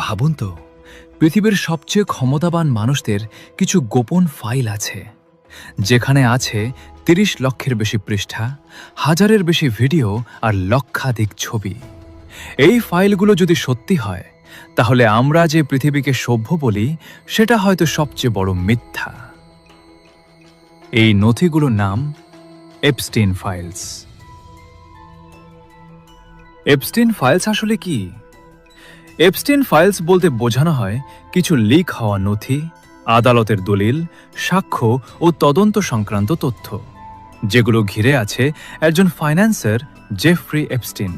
ভাবুন তো, পৃথিবীর সবচেয়ে ক্ষমতাবান মানুষদের কিছু গোপন ফাইল আছে, যেখানে আছে ৩০ লক্ষের বেশি পৃষ্ঠা, হাজারের বেশি ভিডিও আর লক্ষাধিক ছবি। এই ফাইলগুলো যদি সত্যি হয়, তাহলে আমরা যে পৃথিবীকে সভ্য বলি সেটা হয়তো সবচেয়ে বড় মিথ্যা। এই নথিগুলোর নাম এপস্টিন ফাইলস। এপস্টিন ফাইলস আসলে কি? এপস্টিন ফাইলস বলতে বোঝানো হয় কিছু লিক হওয়া নথি, আদালতের দলিল, সাক্ষ্য ও তদন্ত সংক্রান্ত তথ্য, যেগুলো ঘিরে আছে একজন ফাইন্যান্সার জেফ্রি এপস্টিন।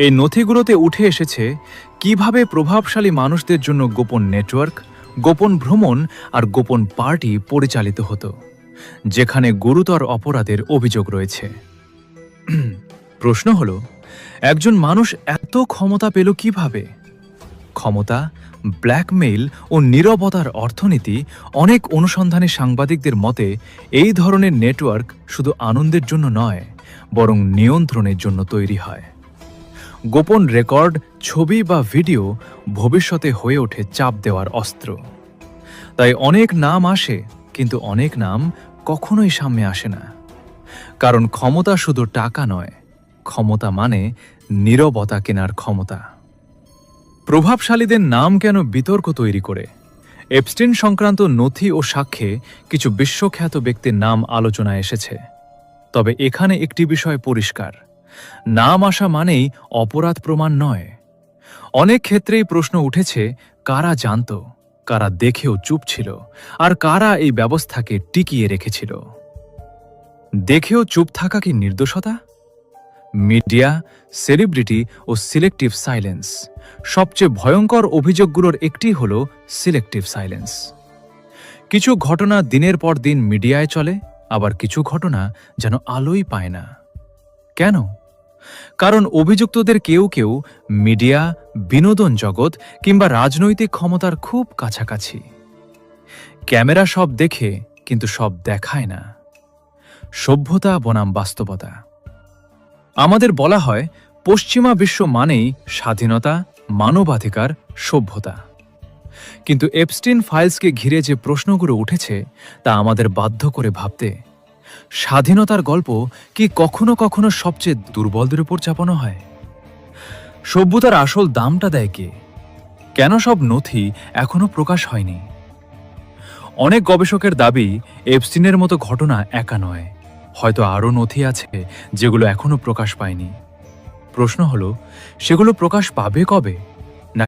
এই নথিগুলোতে উঠে এসেছে কিভাবে প্রভাবশালী মানুষদের জন্য গোপন নেটওয়ার্ক, গোপন ভ্রমণ আর গোপন পার্টি পরিচালিত হতো, যেখানে গুরুতর অপরাধের অভিযোগ রয়েছে। প্রশ্ন হল, একজন মানুষ এত ক্ষমতা পেল কিভাবে? ক্ষমতা, ব্ল্যাকমেইল ও নীরবতার অর্থনীতি। অনেক অনুসন্ধানী সাংবাদিকদের মতে এই ধরনের নেটওয়ার্ক শুধু আনন্দের জন্য নয়, বরং নিয়ন্ত্রণের জন্য তৈরি হয়। গোপন রেকর্ড, ছবি বা ভিডিও ভবিষ্যতে হয়ে ওঠে চাপ দেওয়ার অস্ত্র। তাই অনেক নাম আসে, কিন্তু অনেক নাম কখনোই সামনে আসে না। কারণ ক্ষমতা শুধু টাকা নয়, ক্ষমতা মানে নীরবতা কেনার ক্ষমতা। প্রভাবশালীদের নাম কেন বিতর্ক তৈরি করে? এপস্টিন সংক্রান্ত নথি ও সাক্ষ্যে কিছু বিশ্বখ্যাত ব্যক্তির নাম আলোচনায় এসেছে। তবে এখানে একটি বিষয় পরিষ্কার: নাম আসা মানেই অপরাধ প্রমাণ নয়। অনেক ক্ষেত্রেই প্রশ্ন উঠেছে, কারা জানত, কারা দেখেও চুপ ছিল, আর কারা এই ব্যবস্থাকে টিকিয়ে রেখেছিল। দেখেও চুপ থাকা কি নির্দোষতা? মিডিয়া, সেলিব্রিটি ও সিলেক্টিভ সাইলেন্স। সবচেয়ে ভয়ঙ্কর অভিযোগগুলোর একটি হল সিলেক্টিভ সাইলেন্স। কিছু ঘটনা দিনের পর দিন মিডিয়ায় চলে, আবার কিছু ঘটনা যেন আলোই পায় না। কেন? কারণ অভিযুক্তদের কেউ কেউ মিডিয়া, বিনোদন জগৎ কিংবা রাজনৈতিক ক্ষমতার খুব কাছাকাছি। ক্যামেরা সব দেখে, কিন্তু সব দেখায় না। সভ্যতা বনাম বাস্তবতা। আমাদের বলা হয় পশ্চিমা বিশ্ব মানেই স্বাধীনতা, মানবাধিকার, সভ্যতা। কিন্তু এপস্টিন ফাইলসকে ঘিরে যে প্রশ্নগুলো উঠেছে তা আমাদের বাধ্য করে ভাবতে, স্বাধীনতার গল্প কি কখনো কখনো সবচেয়ে দুর্বলদের উপর চাপানো হয়? সভ্যতার আসল দামটা দেয় কে? কেন সব নথি এখনো প্রকাশ হয়নি? অনেক গবেষকের দাবি, এপস্টিনের মতো ঘটনা একা নয়, হয়তো আরও নথি আছে যেগুলো এখনো প্রকাশ পায়নি। প্রশ্ন হলো, সেগুলো প্রকাশ পাবে কবে?